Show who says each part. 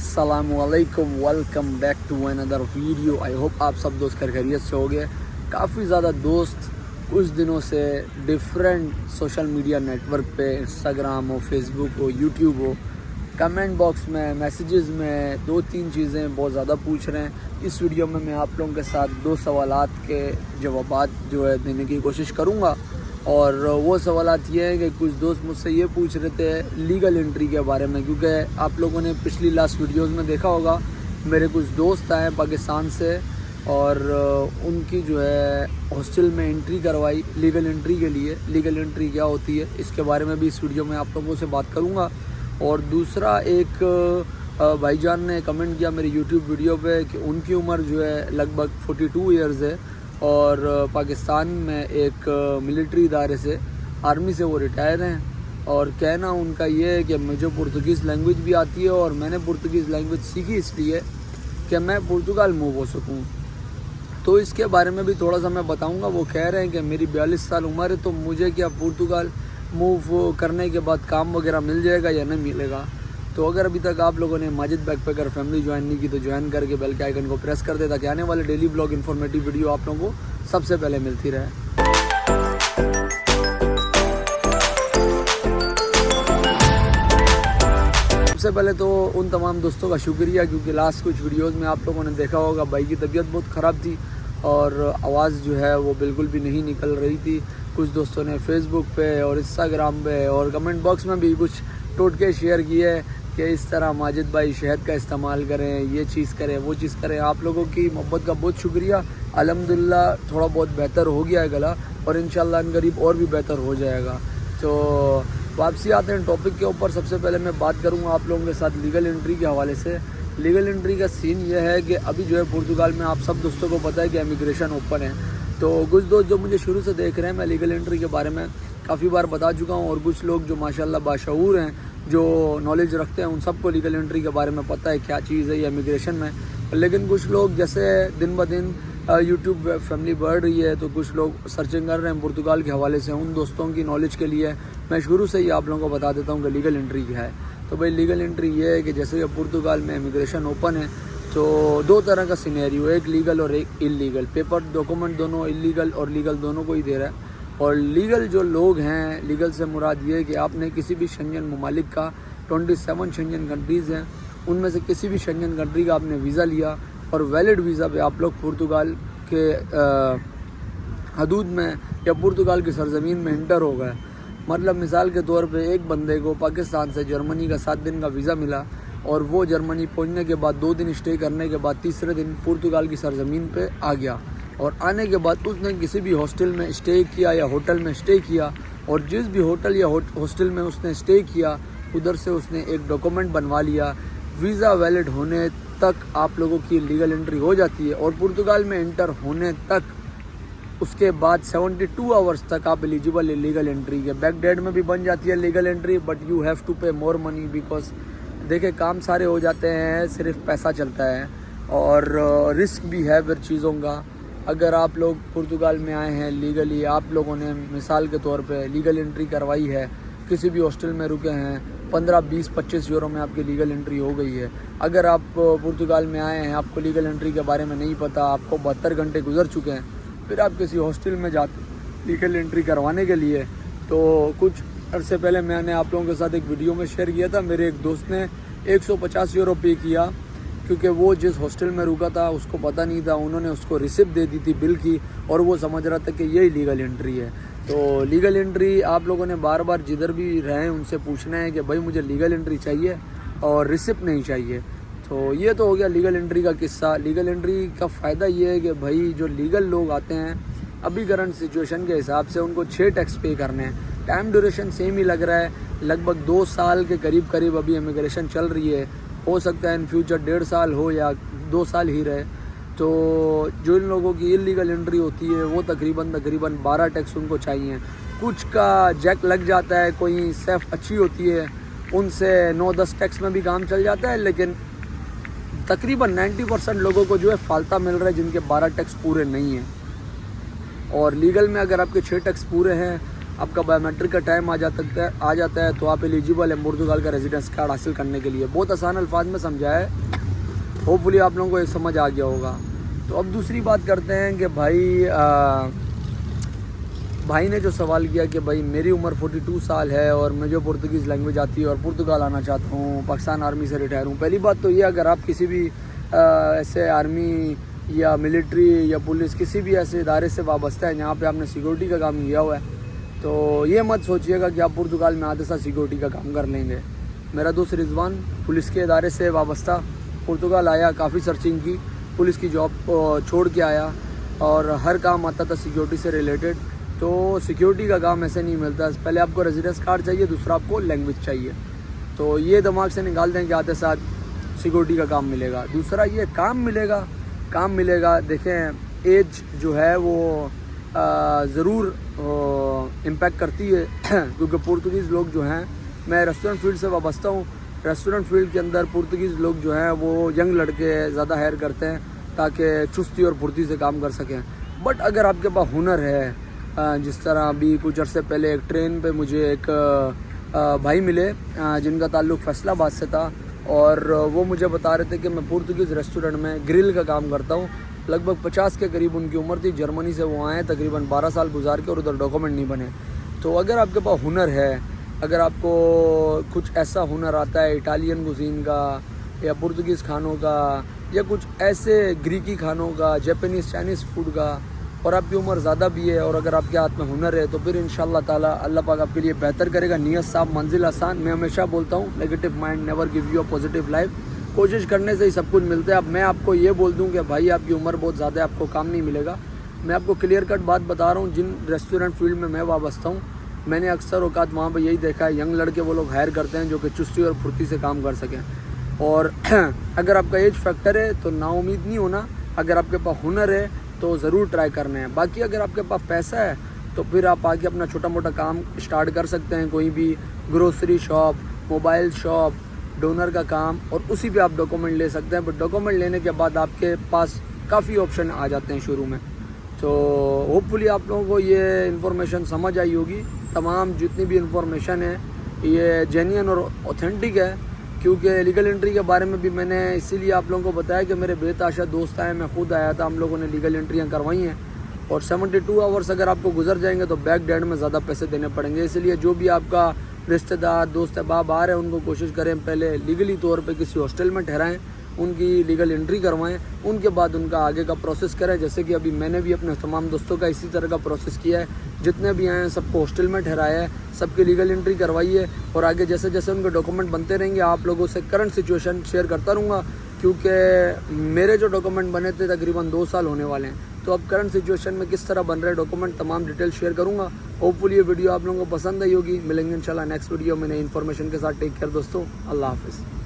Speaker 1: अस्सलाम वालेकुम, welcome back to another video. I hope आप सब दोस्त खैरियत से हो गए। काफ़ी ज़्यादा दोस्त कुछ दिनों से डिफरेंट सोशल मीडिया नेटवर्क पे, इंस्टाग्राम हो, फेसबुक हो, यूट्यूब हो, कमेंट बॉक्स में, मैसेजेस में 2-3 चीज़ें बहुत ज़्यादा पूछ रहे हैं। इस वीडियो में मैं आप लोगों के साथ 2 सवालात के जवाबात जो है देने की कोशिश करूँगा। और वो सवालात ये हैं कि कुछ दोस्त मुझसे ये पूछ रहे थे लीगल एंट्री के बारे में, क्योंकि आप लोगों ने पिछली लास्ट वीडियोस में देखा होगा मेरे कुछ दोस्त आए पाकिस्तान से और उनकी जो है हॉस्टल में एंट्री करवाई लीगल एंट्री के लिए। लीगल एंट्री क्या होती है इसके बारे में भी इस वीडियो में आप लोगों से बात करूँगा। और दूसरा, एक भाईजान ने कमेंट किया मेरी यूट्यूब वीडियो पे कि उनकी उम्र जो है लगभग 42 ईयर्स है और पाकिस्तान में एक मिलिट्री इदारे से, आर्मी से वो रिटायर हैं। और कहना उनका ये है कि मुझे पुर्तगीज़ लैंग्वेज भी आती है और मैंने पुर्तगीज़ लैंग्वेज सीखी इसलिए कि मैं पुर्तगाल मूव हो सकूँ। तो इसके बारे में भी थोड़ा सा मैं बताऊंगा। वो कह रहे हैं कि मेरी 42 साल उम्र है, तो मुझे क्या पुर्तगाल मूव करने के बाद काम वगैरह मिल जाएगा या नहीं मिलेगा। तो अगर अभी तक आप लोगों ने माजिद बैकपैकर फैमिली ज्वाइन नहीं की तो ज्वाइन करके बेल के आइकन को प्रेस कर दे, ताकि आने वाले डेली ब्लॉग इन्फॉर्मेटिव वीडियो आप लोगों को सबसे पहले मिलती रहे। सबसे पहले तो उन तमाम दोस्तों का शुक्रिया, क्योंकि लास्ट कुछ वीडियोस में आप लोगों ने देखा होगा भाई की तबीयत बहुत ख़राब थी और आवाज़ जो है वो बिल्कुल भी नहीं निकल रही थी। कुछ दोस्तों ने फेसबुक पे और इंस्टाग्राम पे और कमेंट बॉक्स में भी कुछ टोटके शेयर किए कि इस तरह माजिद भाई शहद का इस्तेमाल करें, ये चीज़ करें, वो चीज़ करें। आप लोगों की मोहब्बत का बहुत शुक्रिया। अल्हम्दुलिल्लाह थोड़ा बहुत बेहतर हो गया है गला और इंशाल्लाह इन करीब और भी बेहतर हो जाएगा। तो वापसी आते हैं टॉपिक के ऊपर। सबसे पहले मैं बात करूँगा आप लोगों के साथ लीगल एंट्री के हवाले से। लीगल एंट्री का सीन ये है कि अभी जो है पुर्तगाल में आप सब दोस्तों को पता है कि इमिग्रेशन ओपन है। तो कुछ दोस्त जो मुझे शुरू से देख रहे हैं, मैं लीगल एंट्री के बारे में काफ़ी बार बता चुका हूँ और कुछ लोग जो माशाल्लाह बाशऊर हैं, जो नॉलेज रखते हैं, उन सबको लीगल एंट्री के बारे में पता है क्या चीज़ है ये इमिग्रेशन में। लेकिन कुछ लोग जैसे दिन ब दिन यूट्यूब फैमिली बढ़ रही है तो कुछ लोग सर्चिंग कर रहे हैं पुर्तगाल के हवाले से। उन दोस्तों की नॉलेज के लिए मैं शुरू से ही आप लोगों को बता देता हूँ कि लीगल एंट्री क्या है। तो भाई लीगल एंट्री ये है कि जैसे कि पुर्तगाल में इमिग्रेशन ओपन है तो 2 तरह का सिनेरियो, एक लीगल और एक इलीगल। पेपर डॉक्यूमेंट दोनों इलीगल और लीगल दोनों को ही दे रहा है। और लीगल जो लोग हैं, लीगल से मुराद ये है कि आपने किसी भी शंगन ममालिक का 27 शंगन कंट्रीज़ हैं, उनमें से किसी भी शंगन कंट्री का आपने वीज़ा लिया और वैलिड वीज़ा पे आप लोग पुर्तगाल के हदूद में या पुर्तगाल की सरजमीन में इंटर हो गए। मतलब मिसाल के तौर पे एक बंदे को पाकिस्तान से जर्मनी का 7 दिन का वीज़ा मिला और वो जर्मनी पहुंचने के बाद 2 दिन स्टे करने के बाद तीसरे दिन पुर्तगाल की सरजमीन पे आ गया। और आने के बाद उसने किसी भी हॉस्टल में स्टे किया या होटल में स्टे किया और जिस भी होटल या हॉस्टल में उसने स्टे किया उधर से उसने एक डॉक्यूमेंट बनवा लिया। वीज़ा वैलिड होने तक आप लोगों की लीगल एंट्री हो जाती है और पुर्तगाल में इंटर होने तक उसके बाद 72 आवर्स तक आप एलिजिबल है लीगल एंट्री के। बैक डेट में भी बन जाती है legal entry, but you have to pay more money, because देखिए काम सारे हो जाते हैं, सिर्फ पैसा चलता है और रिस्क भी है फिर चीज़ों का। अगर आप लोग पुर्तगाल में आए हैं लीगली, आप लोगों ने मिसाल के तौर पे लीगल एंट्री करवाई है, किसी भी हॉस्टल में रुके हैं, 15, 20, 25 यूरो में आपकी लीगल एंट्री हो गई है। अगर आप पुर्तगाल में आए हैं, आपको लीगल एंट्री के बारे में नहीं पता, आपको 72 घंटे गुजर चुके हैं, फिर आप किसी हॉस्टल में जाते लीगल एंट्री करवाने के लिए, तो कुछ अरसे पहले मैंने आप लोगों के साथ एक वीडियो में शेयर किया था। मेरे एक दोस्त ने 150 यूरो पे किया क्योंकि वो जिस हॉस्टल में रुका था उसको पता नहीं था। उन्होंने उसको रिसिप्ट दे दी थी बिल की और वो समझ रहा था कि यही लीगल एंट्री है। तो लीगल एंट्री आप लोगों ने बार बार जिधर भी रहें उनसे पूछना है कि भाई मुझे लीगल एंट्री चाहिए और रिसिप्ट नहीं चाहिए। तो ये तो हो गया लीगल एंट्री का किस्सा। लीगल एंट्री का फ़ायदा ये है कि भाई जो लीगल लोग आते हैं अभी करंट सिचुएशन के हिसाब से उनको 6 टैक्स पे करने हैं। टाइम ड्यूरेशन सेम ही लग रहा है, लगभग 2 साल के करीब अभी इमिग्रेशन चल रही है। हो सकता है इन फ्यूचर 1.5 साल हो या 2 साल ही रहे। तो जो इन लोगों की इलीगल एंट्री होती है वो तकरीबन 12 टैक्स उनको चाहिए। कुछ का जैक लग जाता है, कोई सेफ अच्छी होती है उनसे 9-10 टैक्स में भी काम चल जाता है, लेकिन तकरीबन 90% लोगों को जो है फालता मिल रहा है जिनके 12 टैक्स पूरे नहीं हैं। और लीगल में अगर आपके 6 टैक्स पूरे हैं, آپ کا بایومیٹرک کا ٹائم آ جاتا ہے تو آپ ایلیجیبل ہیں پرتگال کا ریزیڈنس کارڈ حاصل کرنے کے لیے. بہت آسان الفاظ میں سمجھایا ہے, ہوپ فلی آپ لوگوں کو یہ سمجھ آ گیا ہوگا. تو اب دوسری بات کرتے ہیں کہ بھائی نے جو سوال کیا کہ بھائی میری عمر 42 سال ہے اور مجھے پرتگیز لینگویج آتی ہے اور پرتگال آنا چاہتا ہوں, پاکستان آرمی سے ریٹائر ہوں. پہلی بات تو یہ, اگر آپ کسی بھی ایسے آرمی یا ملٹری یا پولیس کسی بھی ایسے ادارے سے وابستہ ہیں جہاں پہ آپ نے سیکورٹی کا کام کیا ہوا ہے, تو یہ مت سوچئے گا کہ آپ پرتگال میں آتے ساتھ سیکورٹی کا کام کر لیں گے. میرا دوست رضوان پولیس کے ادارے سے وابستہ پرتگال آیا, کافی سرچنگ کی, پولیس کی جاب چھوڑ کے آیا اور ہر کام آتا تھا سیکورٹی سے ریلیٹڈ. تو سیکورٹی کا کام ایسے نہیں ملتا, پہلے آپ کو ریزیڈنس کارڈ چاہیے, دوسرا آپ کو لینگویج چاہیے. تو یہ دماغ سے نکال دیں کہ آتے ساتھ سیکورٹی کا کام ملے گا. دوسرا یہ کام ملے گا. دیکھیں ایج جو ہے وہ ضرور امپیکٹ کرتی ہے کیونکہ پرتگیز لوگ جو ہیں, میں ریسٹورنٹ فیلڈ سے وابستہ ہوں, ریسٹورنٹ فیلڈ کے اندر پرتگیز لوگ جو ہیں وہ ینگ لڑکے زیادہ ہائر کرتے ہیں تاکہ چستی اور پھرتی سے کام کر سکیں. بٹ اگر آپ کے پاس ہنر ہے, جس طرح ابھی کچھ عرصے پہلے ایک ٹرین پہ مجھے ایک بھائی ملے جن کا تعلق فیصل آباد سے تھا, اور وہ مجھے بتا رہے تھے کہ میں پرتگیز ریسٹورنٹ میں گرل کا کام کرتا ہوں. لگ بھگ 50 کے قریب ان کی عمر تھی, جرمنی سے وہ آئے, تقریباً 12 سال گزار کے, اور ادھر ڈاکومنٹ نہیں بنے. تو اگر آپ کے پاس ہنر ہے, اگر آپ کو کچھ ایسا ہنر آتا ہے اٹالین کوزین کا یا پرتگیز کھانوں کا یا کچھ ایسے گریکی کھانوں کا, جیپنیز چائنیز فوڈ کا, اور آپ کی عمر زیادہ بھی ہے اور اگر آپ کے ہاتھ میں ہنر ہے, تو پھر انشاءاللہ تعالیٰ اللہ پاک آپ کے لیے بہتر کرے گا. نیت صاف منزل آسان. میں ہمیشہ بولتا ہوں negative mind never give you a positive life. کوشش کرنے سے ہی سب کچھ ملتا ہے. اب میں آپ کو یہ بول دوں کہ بھائی آپ کی عمر بہت زیادہ ہے, آپ کو کام نہیں ملے گا, میں آپ کو کلیئر کٹ بات بتا رہا ہوں. جن ریسٹورنٹ فیلڈ میں میں وابستہ ہوں, میں نے اکثر اوقات وہاں پہ یہی دیکھا ہے, ینگ لڑکے وہ لوگ ہائر کرتے ہیں جو کہ چستی اور پھرتی سے کام کر سکیں. اور اگر آپ کا ایج فیکٹر ہے تو نا امید نہیں ہونا, اگر آپ کے پاس ہنر ہے تو ضرور ٹرائی کرنا ہے. باقی اگر آپ کے پاس پیسہ ہے تو پھر آپ آگے اپنا چھوٹا موٹا کام اسٹارٹ کر سکتے ہیں, کوئی بھی grocery shop, mobile shop, doner کا کام, اور اسی پہ آپ ڈاکومنٹ لے سکتے ہیں. بٹ ڈاکومنٹ لینے کے بعد آپ کے پاس کافی آپشن آ جاتے ہیں شروع میں. تو ہوپ فلی آپ لوگوں کو یہ انفارمیشن سمجھ آئی ہوگی. تمام جتنی بھی انفارمیشن ہے یہ جینین اور اوتھینٹک ہے, کیونکہ لیگل انٹری کے بارے میں بھی میں نے اسی لیے آپ لوگوں کو بتایا کہ میرے بے تحاشا دوست آئے, میں خود آیا تھا, ہم لوگوں نے لیگل انٹریاں کروائی ہیں. اور 72 آورس اگر آپ کو گزر جائیں گے تو بیک ڈیڈ میں زیادہ پیسے دینے پڑیں گے. اس لیے جو بھی آپ کا رشتہ دار, دوست احباب آ رہے ہیں, ان کو کوشش کریں پہلے لیگلی طور پہ کسی ہاسٹل میں ٹھہرائیں, ان کی لیگل انٹری کروائیں, ان کے بعد ان کا آگے کا پروسیس کریں. جیسے کہ ابھی میں نے بھی اپنے تمام دوستوں کا اسی طرح کا پروسیس کیا ہے, جتنے بھی آئے ہیں سب کو ہاسٹل میں ٹھہرایا ہے, سب کی لیگل انٹری کروائی ہے, اور آگے جیسے جیسے ان کے ڈاکومنٹ بنتے رہیں گے آپ لوگوں سے کرنٹ سچویشن شیئر کرتا رہوں گا. کیونکہ میرے جو ڈاکومنٹ بنے تھے تقریباً 2 سال ہونے والے ہیں, تو اب کرنٹ سچویشن میں کس طرح بن رہے ڈاکومنٹ تمام ڈیٹیل شیئر کروں گا. ہوپ فلی یہ ویڈیو آپ لوگوں کو پسند آئی ہوگی. ملیں گے انشاءاللہ نیکسٹ ویڈیو میں نئی انفارمیشن کے ساتھ. ٹیک کیئر دوستوں, اللہ حافظ.